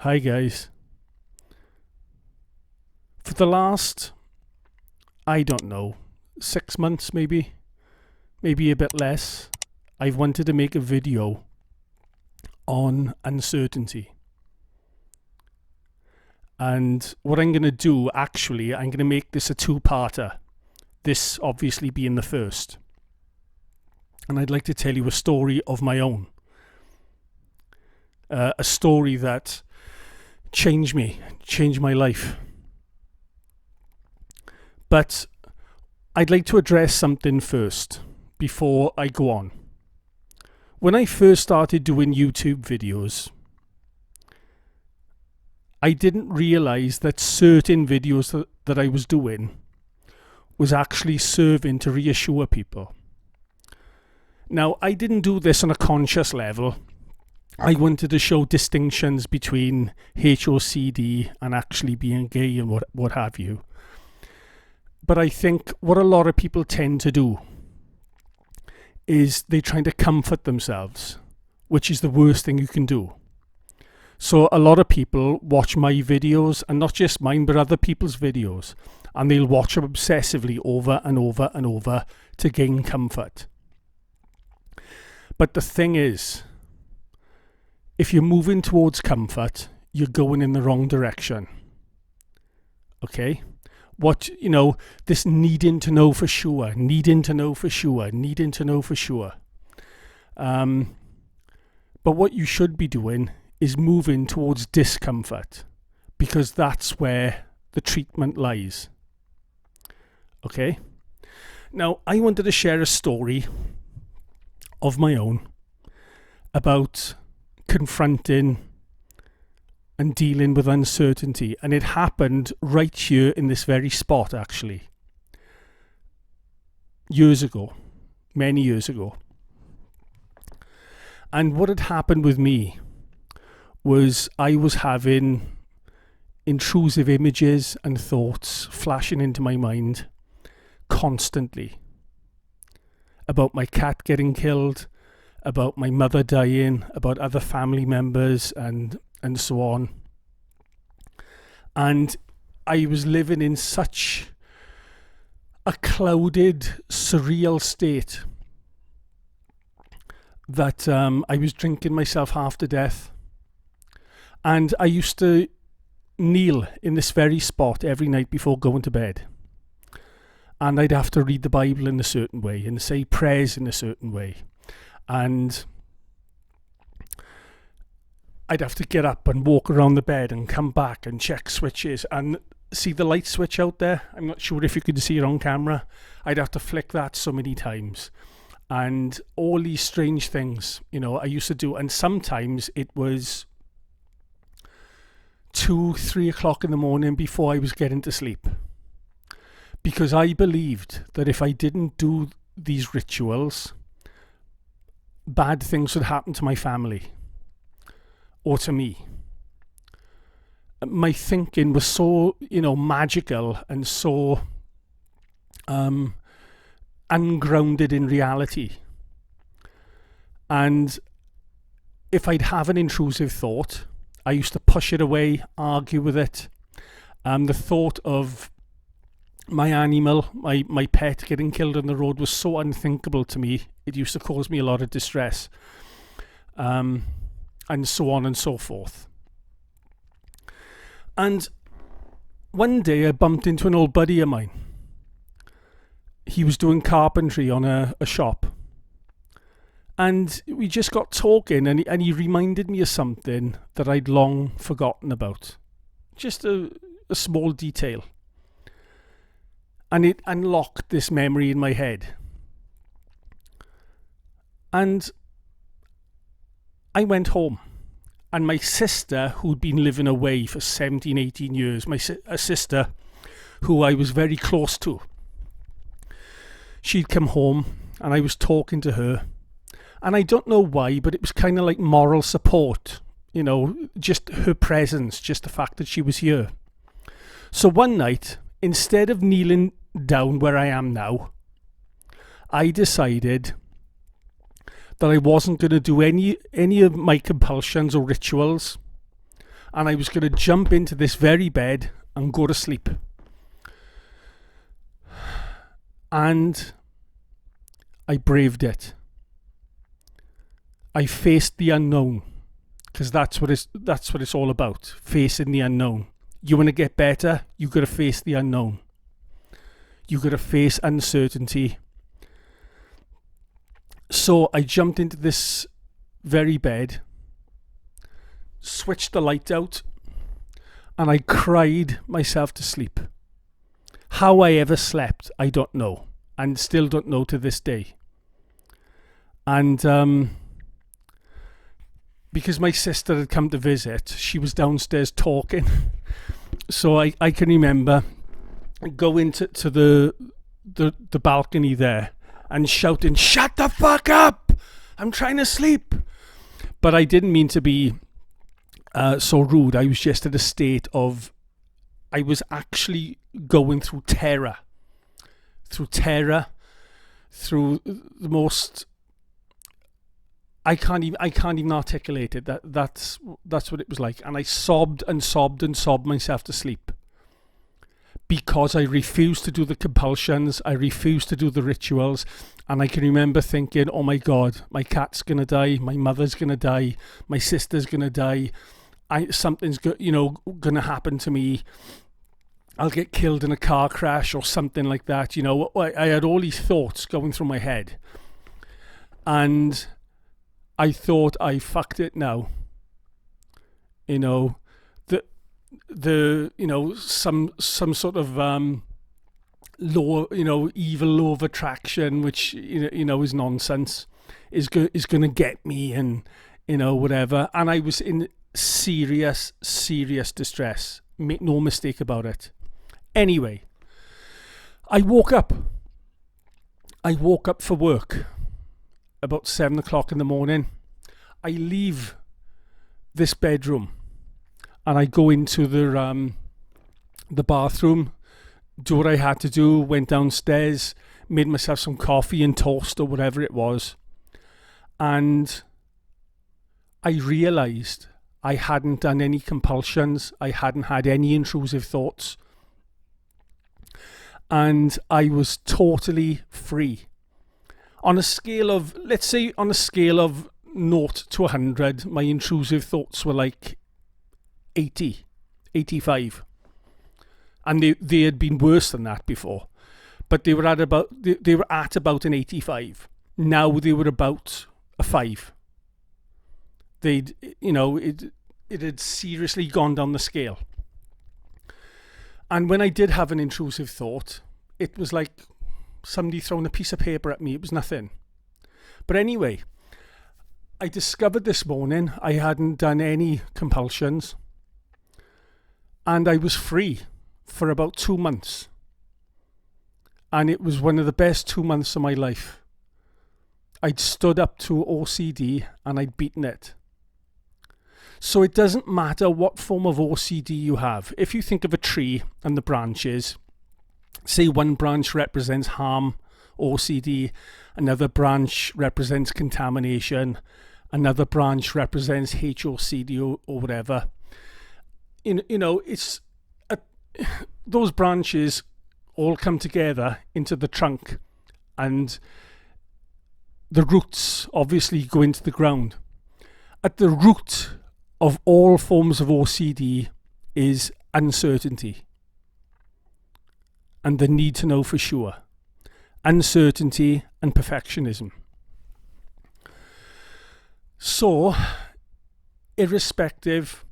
Hi guys. For the last, I don't know, 6 months maybe a bit less, I've wanted to make a video on uncertainty. And what I'm going to do, actually, I'm going to make this a two-parter. This obviously being the first. And I'd like to tell you a story of my own. A story that changed my life. But I'd like to address something first before I go on. When I first started doing YouTube videos, I didn't realize that certain videos that I was doing was actually serving to reassure people. Now, I didn't do this on a conscious level. I wanted to show distinctions between HOCD and actually being gay and what have you. But I think what a lot of people tend to do is they're trying to comfort themselves, which is the worst thing you can do. So a lot of people watch my videos, and not just mine, but other people's videos, and they'll watch them obsessively over and over and over to gain comfort. But the thing is, if you're moving towards comfort, you're going in the wrong direction. Okay? This needing to know for sure. But what you should be doing is moving towards discomfort, because that's where the treatment lies. Okay? Now, I wanted to share a story of my own about confronting and dealing with uncertainty, and it happened right here in this very spot, actually, many years ago. And what had happened with me was I was having intrusive images and thoughts flashing into my mind constantly about my cat getting killed, about my mother dying, about other family members, and so on. And I was living in such a clouded, surreal state that I was drinking myself half to death. And I used to kneel in this very spot every night before going to bed. And I'd have to read the Bible in a certain way and say prayers in a certain way. And I'd have to get up and walk around the bed and come back and check switches and see the light switch out there. I'm not sure if you could see it on camera. I'd have to flick that so many times. And all these strange things, I used to do. And sometimes it was 2-3 o'clock in the morning before I was getting to sleep. Because I believed that if I didn't do these rituals, bad things would happen to my family or to me. My thinking was so, magical and so ungrounded in reality. And if I'd have an intrusive thought, I used to push it away, argue with it. The thought of my animal, my pet getting killed on the road was so unthinkable to me. It used to cause me a lot of distress. And so on and so forth. And one day I bumped into an old buddy of mine. He was doing carpentry on a shop. And we just got talking, and he reminded me of something that I'd long forgotten about. Just a small detail. And it unlocked this memory in my head. And I went home, and my sister, who'd been living away for 17, 18 years, a sister who I was very close to, she'd come home, and I was talking to her, and I don't know why, but it was kind of like moral support, just her presence, just the fact that she was here. So one night, instead of kneeling down where I am now, I decided that I wasn't going to do any of my compulsions or rituals. and I was going to jump into this very bed and go to sleep. And I braved it. I faced the unknown, because that's what it's all about, facing the unknown. You want to get better, you got to face the unknown. You got to face uncertainty. So I jumped into this very bed, switched the light out, and I cried myself to sleep. How I ever slept, I don't know, and still don't know to this day. And because my sister had come to visit, she was downstairs talking. So I can remember going to the balcony there and shouting, "Shut the fuck up! I'm trying to sleep!" But I didn't mean to be so rude. I was just at a state of, I was actually going through terror. Through the most, I can't even articulate it. That's what it was like. And I sobbed and sobbed and sobbed myself to sleep, because I refused to do the compulsions, I refused to do the rituals. And I can remember thinking, oh my God, my cat's gonna die, my mother's gonna die, my sister's gonna die, something's gonna happen to me. I'll get killed in a car crash or something like that. I had all these thoughts going through my head, and I thought, I fucked it now. Some sort of evil law of attraction, which is nonsense, is going to get me, and whatever. And I was in serious distress. Make no mistake about it. Anyway, I woke up for work about 7 o'clock in the morning. I leave this bedroom and I go into the bathroom, do what I had to do, went downstairs, made myself some coffee and toast or whatever it was, and I realised I hadn't done any compulsions, I hadn't had any intrusive thoughts, and I was totally free. On a scale of, let's say, 0 to 100, my intrusive thoughts were like 80, 85. And they had been worse than that before. But they were at about an 85. Now they were about a 5. It had seriously gone down the scale. And when I did have an intrusive thought, it was like somebody throwing a piece of paper at me. It was nothing. But anyway, I discovered this morning I hadn't done any compulsions, and I was free for about 2 months. And it was one of the best 2 months of my life. I'd stood up to OCD and I'd beaten it. So it doesn't matter what form of OCD you have. If you think of a tree and the branches, say one branch represents harm, OCD, another branch represents contamination, another branch represents HOCD or whatever. It's those branches all come together into the trunk, and the roots obviously go into the ground. At the root of all forms of OCD is uncertainty and the need to know for sure. Uncertainty and perfectionism. So, irrespective,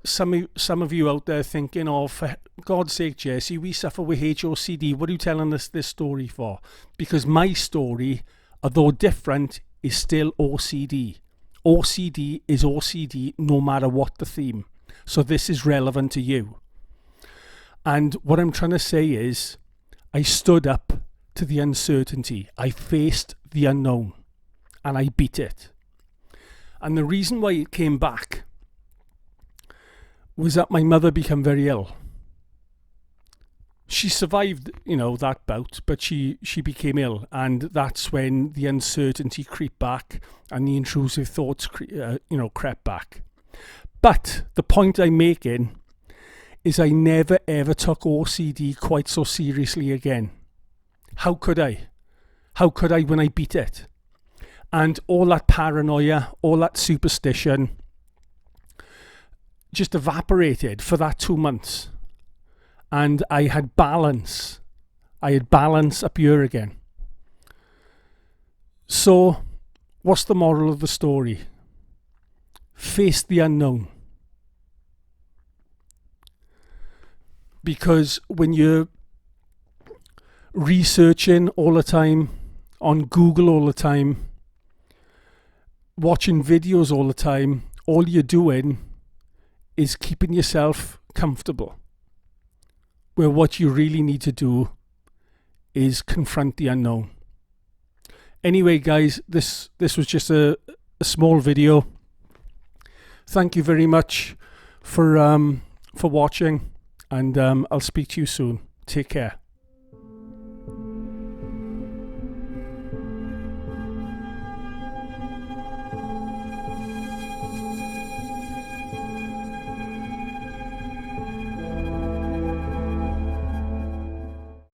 some of you out there thinking, oh, for God's sake, Jesse, we suffer with HOCD. What are you telling us this story for? Because my story, although different, is still OCD. OCD is OCD no matter what the theme. So this is relevant to you. And what I'm trying to say is, I stood up to the uncertainty. I faced the unknown and I beat it. And the reason why it came back was that my mother became very ill. She survived, that bout, but she became ill, and that's when the uncertainty crept back and the intrusive thoughts, crept back. But the point I'm making is I never ever took OCD quite so seriously again. How could I? How could I when I beat it? And all that paranoia, all that superstition just evaporated for that 2 months. And I had balance. I had balance up here again. So, what's the moral of the story? Face the unknown. Because when you're researching all the time, on Google all the time, watching videos all the time, all you're doing is keeping yourself comfortable. Where what you really need to do is confront the unknown. Anyway, guys, this was just a small video. Thank you very much for watching, and I'll speak to you soon. Take care.